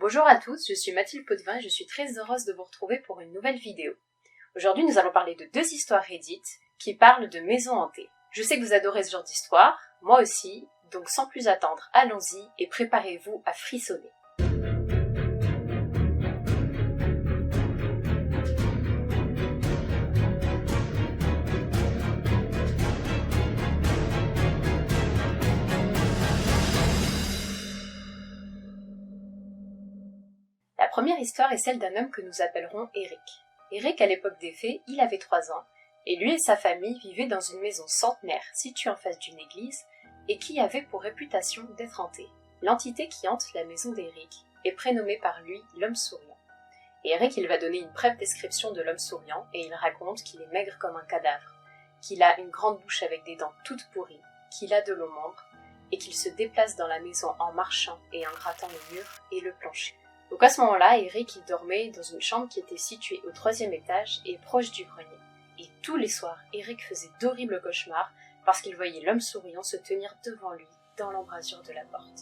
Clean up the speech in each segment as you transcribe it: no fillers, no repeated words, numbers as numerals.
Bonjour à tous, je suis Mathilde Potvin et je suis très heureuse de vous retrouver pour une nouvelle vidéo. Aujourd'hui nous allons parler de deux histoires Reddit qui parlent de maisons hantées. Je sais que vous adorez ce genre d'histoire, moi aussi, donc sans plus attendre, allons-y et préparez-vous à frissonner. La première histoire est celle d'un homme que nous appellerons Eric. Eric, à l'époque des faits, il avait 3 ans, et lui et sa famille vivaient dans une maison centenaire située en face d'une église, et qui avait pour réputation d'être hantée. L'entité qui hante la maison d'Eric est prénommée par lui l'homme souriant. Et Eric, il va donner une brève description de l'homme souriant, et il raconte qu'il est maigre comme un cadavre, qu'il a une grande bouche avec des dents toutes pourries, qu'il a de l'eau membre, et qu'il se déplace dans la maison en marchant et en grattant les murs et le plancher. Donc à ce moment-là, Eric il dormait dans une chambre qui était située au 3e étage et proche du grenier. Et tous les soirs, Eric faisait d'horribles cauchemars parce qu'il voyait l'homme souriant se tenir devant lui dans l'embrasure de la porte.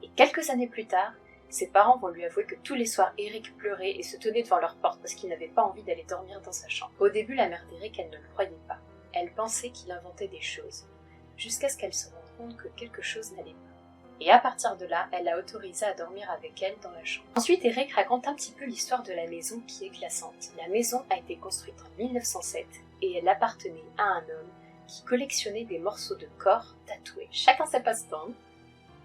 Et quelques années plus tard, ses parents vont lui avouer que tous les soirs, Eric pleurait et se tenait devant leur porte parce qu'il n'avait pas envie d'aller dormir dans sa chambre. Au début, la mère d'Eric, elle ne le croyait pas. Elle pensait qu'il inventait des choses, jusqu'à ce qu'elle se rende compte que quelque chose n'allait pas. Et à partir de là, elle l'a autorisé à dormir avec elle dans la chambre. Ensuite, Eric raconte un petit peu l'histoire de la maison qui est glaçante. La maison a été construite en 1907 et elle appartenait à un homme qui collectionnait des morceaux de corps tatoués. Chacun ses passe-temps.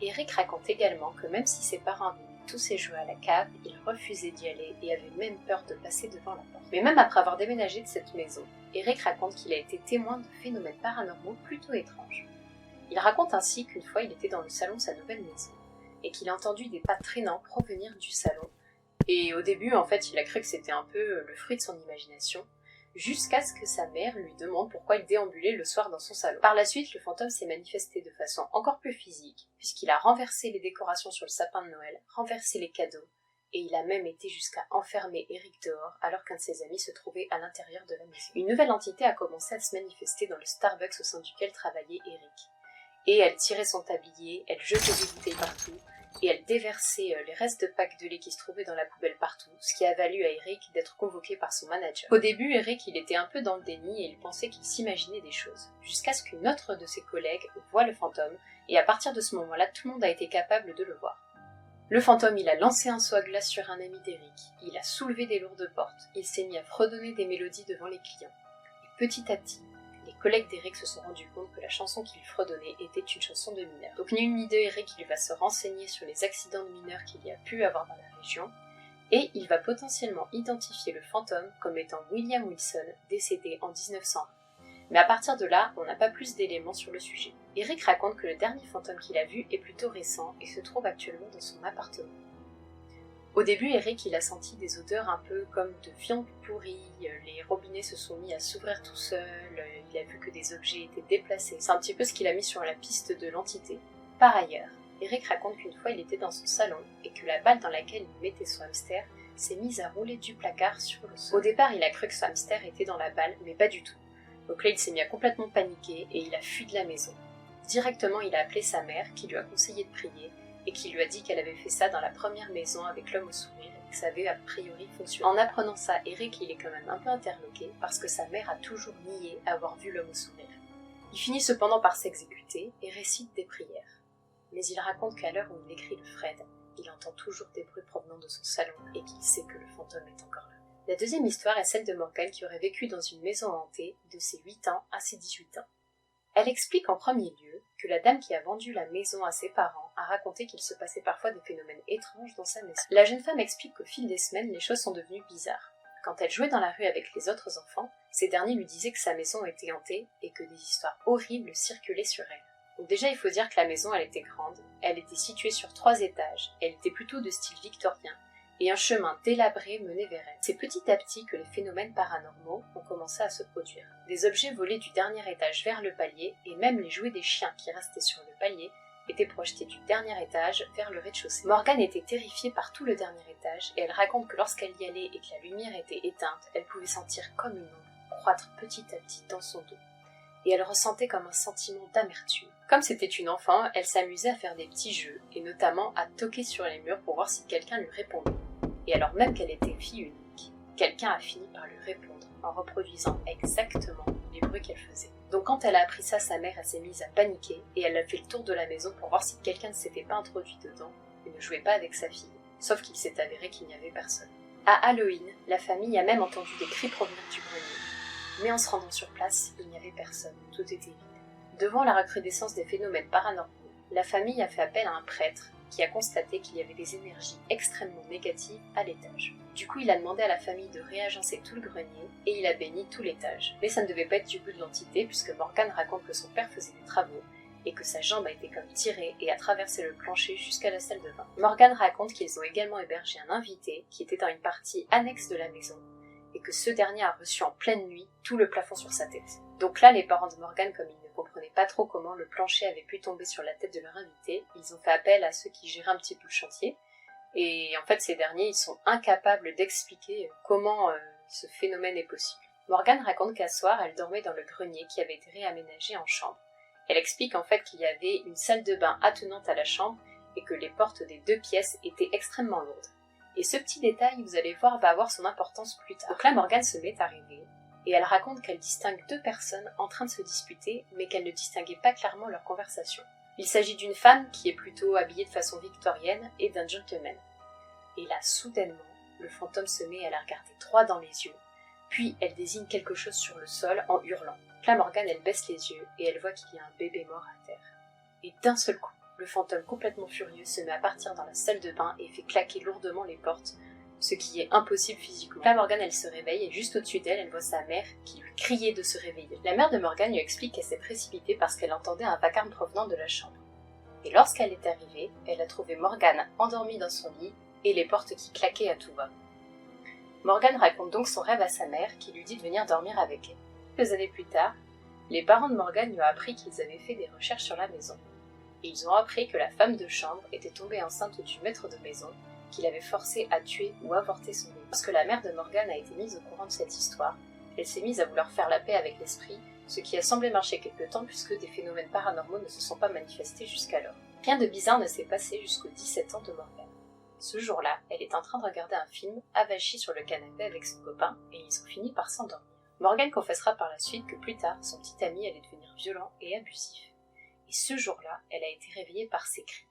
Eric raconte également que même si ses parents avaient mis tous ses jouets à la cave, il refusait d'y aller et avait même peur de passer devant la porte. Mais même après avoir déménagé de cette maison, Eric raconte qu'il a été témoin de phénomènes paranormaux plutôt étranges. Il raconte ainsi qu'une fois il était dans le salon de sa nouvelle maison et qu'il a entendu des pas traînants provenir du salon. Et au début, en fait, il a cru que c'était un peu le fruit de son imagination, jusqu'à ce que sa mère lui demande pourquoi il déambulait le soir dans son salon. Par la suite, le fantôme s'est manifesté de façon encore plus physique, puisqu'il a renversé les décorations sur le sapin de Noël, renversé les cadeaux, et il a même été jusqu'à enfermer Eric dehors alors qu'un de ses amis se trouvait à l'intérieur de la maison. Une nouvelle entité a commencé à se manifester dans le Starbucks au sein duquel travaillait Eric. Et elle tirait son tablier, elle jetait des bouteilles partout, et elle déversait les restes de packs de lait qui se trouvaient dans la poubelle partout, ce qui a valu à Eric d'être convoqué par son manager. Au début, Eric il était un peu dans le déni et il pensait qu'il s'imaginait des choses, jusqu'à ce qu'une autre de ses collègues voie le fantôme, et à partir de ce moment-là, tout le monde a été capable de le voir. Le fantôme, il a lancé un seau à glace sur un ami d'Eric, il a soulevé des lourdes portes, il s'est mis à fredonner des mélodies devant les clients, et petit à petit, les collègues d'Eric se sont rendus compte que la chanson qu'il fredonnait était une chanson de mineurs. Donc nul ni deux, Eric il va se renseigner sur les accidents de mineurs qu'il y a pu avoir dans la région et il va potentiellement identifier le fantôme comme étant William Wilson, décédé en 1901. Mais à partir de là, on n'a pas plus d'éléments sur le sujet. Eric raconte que le dernier fantôme qu'il a vu est plutôt récent et se trouve actuellement dans son appartement. Au début, Eric il a senti des odeurs un peu comme de viande pourrie, les robinets se sont mis à s'ouvrir tout seuls, il a vu que des objets étaient déplacés. C'est un petit peu ce qu'il a mis sur la piste de l'entité. Par ailleurs, Eric raconte qu'une fois il était dans son salon et que la balle dans laquelle il mettait son hamster s'est mise à rouler du placard sur le sol. Au départ, il a cru que son hamster était dans la balle, mais pas du tout. Donc là, il s'est mis à complètement paniquer et il a fui de la maison. Directement, il a appelé sa mère qui lui a conseillé de prier et qui lui a dit qu'elle avait fait ça dans la première maison avec l'homme au sourire et que ça avait a priori fonctionné. En apprenant ça, Eric il est quand même un peu interloqué parce que sa mère a toujours nié avoir vu l'homme au sourire. Il finit cependant par s'exécuter et récite des prières. Mais il raconte qu'à l'heure où il écrit le Fred, il entend toujours des bruits provenant de son salon et qu'il sait que le fantôme est encore là. La deuxième histoire est celle de Morgane qui aurait vécu dans une maison hantée de ses 8 ans à ses 18 ans. Elle explique en premier lieu que la dame qui a vendu la maison à ses parents a raconté qu'il se passait parfois des phénomènes étranges dans sa maison. La jeune femme explique qu'au fil des semaines, les choses sont devenues bizarres. Quand elle jouait dans la rue avec les autres enfants, ces derniers lui disaient que sa maison était hantée et que des histoires horribles circulaient sur elle. Donc déjà, il faut dire que la maison, elle était grande, elle était située sur 3 étages, elle était plutôt de style victorien, et un chemin délabré menait vers elle. C'est petit à petit que les phénomènes paranormaux ont commencé à se produire. Des objets volés du dernier étage vers le palier, et même les jouets des chiens qui restaient sur le palier, étaient projetés du dernier étage vers le rez-de-chaussée. Morgane était terrifiée par tout le dernier étage, et elle raconte que lorsqu'elle y allait et que la lumière était éteinte, elle pouvait sentir comme une ombre croître petit à petit dans son dos. et elle ressentait comme un sentiment d'amertume. Comme c'était une enfant, elle s'amusait à faire des petits jeux, et notamment à toquer sur les murs pour voir si quelqu'un lui répondait. Et alors même qu'elle était fille unique, quelqu'un a fini par lui répondre en reproduisant exactement les bruits qu'elle faisait. Donc quand elle a appris ça, sa mère s'est mise à paniquer, et elle a fait le tour de la maison pour voir si quelqu'un ne s'était pas introduit dedans, et ne jouait pas avec sa fille, sauf qu'il s'est avéré qu'il n'y avait personne. À Halloween, la famille a même entendu des cris provenir du grenier. Mais en se rendant sur place, il n'y avait personne, tout était vide. Devant la recrudescence des phénomènes paranormaux, la famille a fait appel à un prêtre qui a constaté qu'il y avait des énergies extrêmement négatives à l'étage. Du coup, il a demandé à la famille de réagencer tout le grenier et il a béni tout l'étage. Mais ça ne devait pas être du goût de l'entité puisque Morgane raconte que son père faisait des travaux et que sa jambe a été comme tirée et a traversé le plancher jusqu'à la salle de bain. Morgane raconte qu'ils ont également hébergé un invité qui était dans une partie annexe de la maison et que ce dernier a reçu en pleine nuit tout le plafond sur sa tête. Donc là, les parents de Morgane, comme ils ne comprenaient pas trop comment le plancher avait pu tomber sur la tête de leur invité, ils ont fait appel à ceux qui géraient un petit peu le chantier. Et en fait, ces derniers, ils sont incapables d'expliquer comment ce phénomène est possible. Morgane raconte qu'un soir, elle dormait dans le grenier qui avait été réaménagé en chambre. Elle explique en fait qu'il y avait une salle de bain attenante à la chambre et que les portes des 2 pièces étaient extrêmement lourdes. Et ce petit détail, vous allez voir, va avoir son importance plus tard. Donc là, Morgane se met à rêver, et elle raconte qu'elle distingue 2 personnes en train de se disputer, mais qu'elle ne distinguait pas clairement leur conversation. Il s'agit d'une femme qui est plutôt habillée de façon victorienne et d'un gentleman. Et là, soudainement, le fantôme se met à la regarder droit dans les yeux, puis elle désigne quelque chose sur le sol en hurlant. Là, Morgane, elle baisse les yeux et elle voit qu'il y a un bébé mort à terre. Et d'un seul coup, le fantôme complètement furieux se met à partir dans la salle de bain et fait claquer lourdement les portes, ce qui est impossible physiquement. Là, Morgane, elle se réveille et juste au-dessus d'elle, elle voit sa mère qui lui criait de se réveiller. La mère de Morgane lui explique qu'elle s'est précipitée parce qu'elle entendait un vacarme provenant de la chambre. Et lorsqu'elle est arrivée, elle a trouvé Morgane endormie dans son lit et les portes qui claquaient à tout va. Morgane raconte donc son rêve à sa mère qui lui dit de venir dormir avec elle. Quelques années plus tard, les parents de Morgane lui ont appris qu'ils avaient fait des recherches sur la maison. Et ils ont appris que la femme de chambre était tombée enceinte du maître de maison, qui l'avait forcée à tuer ou avorter son bébé. Lorsque la mère de Morgane a été mise au courant de cette histoire, elle s'est mise à vouloir faire la paix avec l'esprit, ce qui a semblé marcher quelque temps puisque des phénomènes paranormaux ne se sont pas manifestés jusqu'alors. Rien de bizarre ne s'est passé jusqu'aux 17 ans de Morgane. Ce jour-là, elle est en train de regarder un film, avachie sur le canapé avec son copain, et ils ont fini par s'endormir. Morgane confessera par la suite que plus tard, son petit ami allait devenir violent et abusif. Et ce jour-là, elle a été réveillée par ses cris.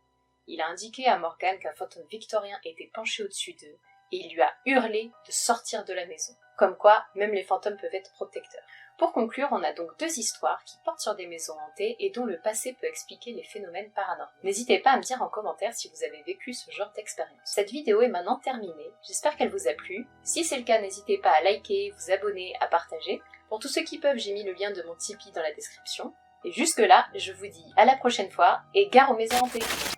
Il a indiqué à Morgane qu'un fantôme victorien était penché au-dessus d'eux, et il lui a hurlé de sortir de la maison. Comme quoi, même les fantômes peuvent être protecteurs. Pour conclure, on a donc 2 histoires qui portent sur des maisons hantées et dont le passé peut expliquer les phénomènes paranormaux. N'hésitez pas à me dire en commentaire si vous avez vécu ce genre d'expérience. Cette vidéo est maintenant terminée, j'espère qu'elle vous a plu. Si c'est le cas, n'hésitez pas à liker, vous abonner, à partager. Pour tous ceux qui peuvent, j'ai mis le lien de mon Tipeee dans la description. Et jusque là, je vous dis à la prochaine fois et gare aux maisons hantées.